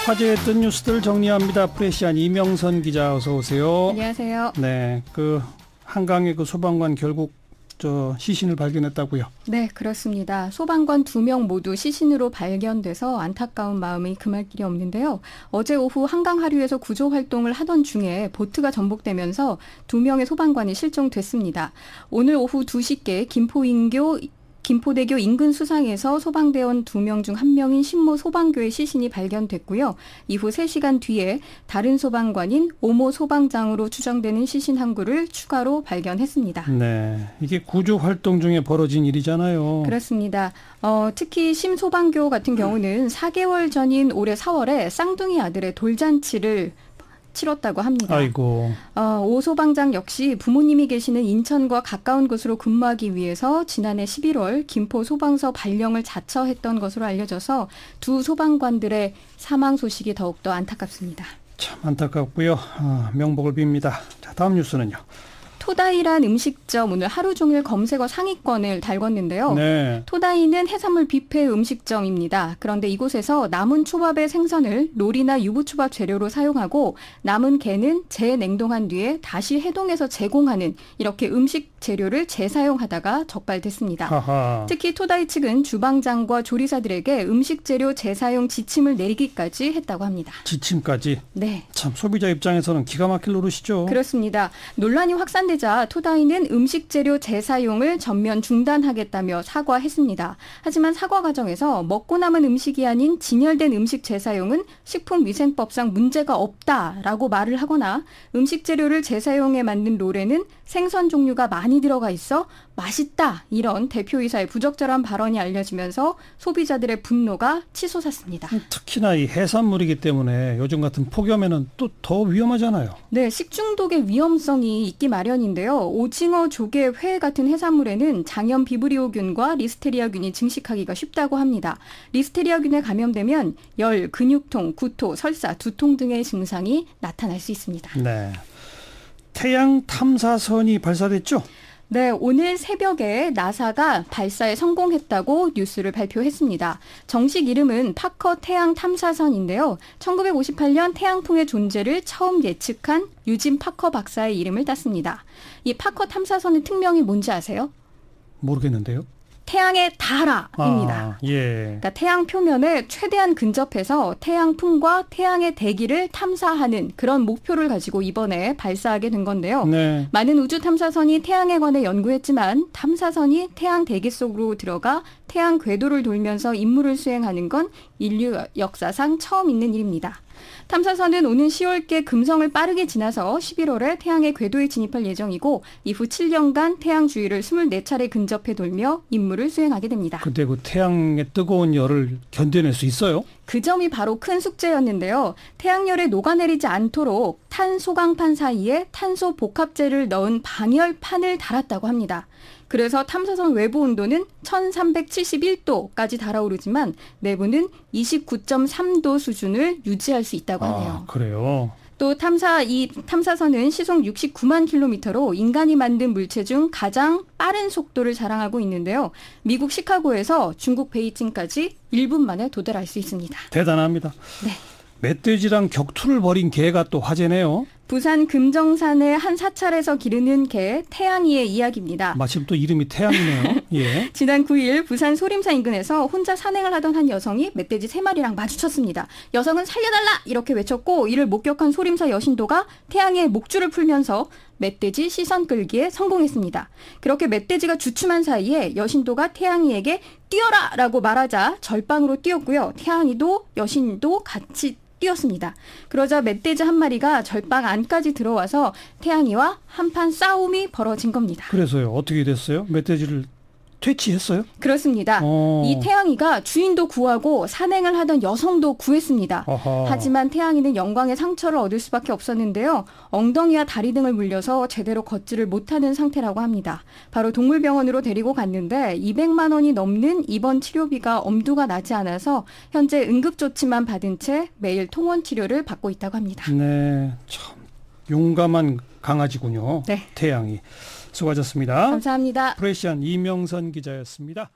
화제했던 뉴스들 정리합니다. 프레시안 이명선 기자, 어서 오세요. 안녕하세요. 네, 한강의 소방관 결국 시신을 발견했다고요? 네, 그렇습니다. 소방관 2명 모두 시신으로 발견돼서 안타까운 마음이 금할 길이 없는데요. 어제 오후 한강 하류에서 구조 활동을 하던 중에 보트가 전복되면서 2명의 소방관이 실종됐습니다. 오늘 오후 2시께 김포대교 인근 수상에서 소방대원 2명 중 1명인 신모 소방교의 시신이 발견됐고요. 이후 3시간 뒤에 다른 소방관인 오모 소방장으로 추정되는 시신 한 구를 추가로 발견했습니다. 네, 이게 구조 활동 중에 벌어진 일이잖아요. 그렇습니다. 특히 심 소방교 같은 경우는 4개월 전인 올해 4월에 쌍둥이 아들의 돌잔치를 치렀다고 합니다. 아이고. 오 소방장 역시 부모님이 계시는 인천과 가까운 곳으로 근무하기 위해서 지난해 11월 김포 소방서 발령을 자처했던 것으로 알려져서 두 소방관들의 사망 소식이 더욱더 안타깝습니다. 참 안타깝고요. 명복을 빕니다. 자, 다음 뉴스는요. 토다이란 음식점 오늘 하루 종일 검색어 상위권을 달궜는데요. 네. 토다이는 해산물 뷔페 음식점입니다. 그런데 이곳에서 남은 초밥의 생선을 놀이나 유부초밥 재료로 사용하고 남은 게는 재냉동한 뒤에 다시 해동해서 제공하는 이렇게 음식 재료를 재사용하다가 적발됐습니다. 하하. 특히 토다이 측은 주방장과 조리사들에게 음식 재료 재사용 지침을 내리기까지 했다고 합니다. 지침까지? 네. 참 소비자 입장에서는 기가 막힐 노릇이죠. 그렇습니다. 논란이 확산되자 토다이는 음식 재료 재사용을 전면 중단하겠다며 사과했습니다. 하지만 사과 과정에서 먹고 남은 음식이 아닌 진열된 음식 재사용은 식품위생법상 문제가 없다라고 말을 하거나 음식 재료를 재사용해 만든 롤에는 생선 종류가 많이 들어가 있어 맛있다, 이런 대표이사의 부적절한 발언이 알려지면서 소비자들의 분노가 치솟았습니다. 특히나 이 해산물이기 때문에 요즘 같은 폭염에는 또 더 위험하잖아요. 네, 식중독의 위험성이 있기 마련인데요. 오징어, 조개, 회 같은 해산물에는 장염 비브리오균과 리스테리아균이 증식하기가 쉽다고 합니다. 리스테리아균에 감염되면 열, 근육통, 구토, 설사, 두통 등의 증상이 나타날 수 있습니다. 네. 태양 탐사선이 발사됐죠? 네, 오늘 새벽에 나사가 발사에 성공했다고 뉴스를 발표했습니다. 정식 이름은 파커 태양 탐사선인데요. 1958년 태양풍의 존재를 처음 예측한 유진 파커 박사의 이름을 땄습니다. 이 파커 탐사선의 특명이 뭔지 아세요? 모르겠는데요. 태양에 닿아라입니다. 예. 그러니까 태양 표면에 최대한 근접해서 태양풍과 태양의 대기를 탐사하는 그런 목표를 가지고 이번에 발사하게 된 건데요. 네. 많은 우주 탐사선이 태양에 관해 연구했지만 탐사선이 태양 대기 속으로 들어가 태양 궤도를 돌면서 임무를 수행하는 건 인류 역사상 처음 있는 일입니다. 탐사선은 오는 10월께 금성을 빠르게 지나서 11월에 태양의 궤도에 진입할 예정이고 이후 7년간 태양 주위를 24차례 근접해 돌며 임무를 수행하게 됩니다. 근데 태양의 뜨거운 열을 견뎌낼 수 있어요? 그 점이 바로 큰 숙제였는데요. 태양열에 녹아내리지 않도록 탄소광판 사이에 탄소 복합재를 넣은 방열판을 달았다고 합니다. 그래서 탐사선 외부 온도는 1371도까지 달아오르지만 내부는 29.3도 수준을 유지할 수 있다고 하네요. 그래요? 또 이 탐사선은 시속 69만 킬로미터로 인간이 만든 물체 중 가장 빠른 속도를 자랑하고 있는데요. 미국 시카고에서 중국 베이징까지 1분 만에 도달할 수 있습니다. 대단합니다. 네. 멧돼지랑 격투를 벌인 개가 또 화제네요. 부산 금정산의 한 사찰에서 기르는 개 태양이의 이야기입니다. 마침 또 이름이 태양이네요. 예. 지난 9일 부산 소림사 인근에서 혼자 산행을 하던 한 여성이 멧돼지 3마리랑 마주쳤습니다. 여성은 살려달라 이렇게 외쳤고 이를 목격한 소림사 여신도가 태양이의 목줄을 풀면서 멧돼지 시선 끌기에 성공했습니다. 그렇게 멧돼지가 주춤한 사이에 여신도가 태양이에게 뛰어라 라고 말하자 절방으로 뛰었고요. 태양이도 여신도 같이 뛰었습니다. 그러자 멧돼지 한 마리가 절방 안까지 들어와서 태양이와 한판 싸움이 벌어진 겁니다. 그래서요? 어떻게 됐어요? 멧돼지를 퇴치했어요? 그렇습니다. 이 태양이가 주인도 구하고 산행을 하던 여성도 구했습니다. 아하. 하지만 태양이는 영광의 상처를 얻을 수밖에 없었는데요. 엉덩이와 다리 등을 물려서 제대로 걷지를 못하는 상태라고 합니다. 바로 동물병원으로 데리고 갔는데 200만 원이 넘는 입원 치료비가 엄두가 나지 않아서 현재 응급조치만 받은 채 매일 통원 치료를 받고 있다고 합니다. 네, 참 용감한 강아지군요. 네. 태양이. 수고하셨습니다. 감사합니다. 프레시안 이명선 기자였습니다.